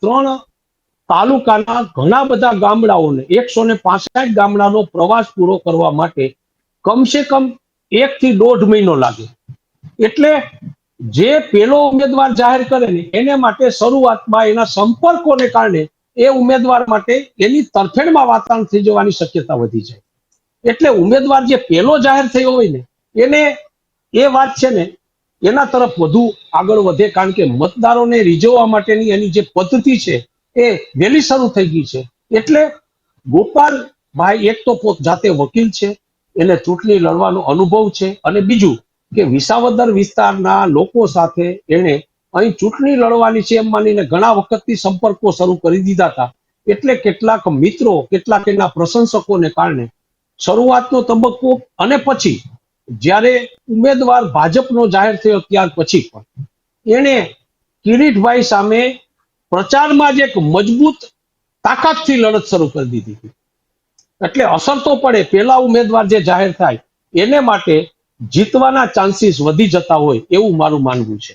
3 તાલુકાના ઘણા બધા ગામડાઓને 165 ગામડાનો પ્રવાસ પૂરો કરવા માટે કમસે કમ 1 થી 1.5 મહિનો લાગે. એટલે જે પેલો ઉમેદવાર જાહેર કરે ને એને માટે શરૂઆતમાં એના સંપર્કોને કારણે એ ઉમેદવાર માટે એની તરફેણમાં વાતાવરણ થઈ જવાની શક્યતા વધી જાય. એટલે ઉમેદવાર જે પેલો જાહેર થયો હોય ને એને એ વાત છે ને એના તરફ વધુ આગળ વધે, કારણ કે મતદારોને રીઝવવા માટેની એની જે પદ્ધતિ છે એ વહેલી શરૂ થઈ ગઈ છે. એટલે ગોપાલભાઈ એક તો જાતે વકીલ છે, એને ચૂંટણી લડવાનો અનુભવ છે, અને બીજું કે વિસાવદર વિસ્તારના લોકો સાથે એને અહીં ચૂંટણી લડવાની છે એમ માનીને ઘણા વખતથી સંપર્કો શરૂ કરી દીધા હતા. એટલે કેટલાક મિત્રો, કેટલાક એના પ્રશંસકોને કારણે શરૂઆતનો તબક્કો અને પછી જ્યારે ઉમેદવાર ભાજપનો જાહેર થયો ત્યાર પછી પણ એણે કિરીટભાઈ સામે પ્રચારમાં જ એક મજબૂત તાકાતથી લડત શરૂ કરી દીધી હતી. એટલે અસર તો પડે, પેલા ઉમેદવાર જે જાહેર થાય એને માટે જીતવાના ચાન્સીસ વધી જતા હોય એવું મારું માનવું છે.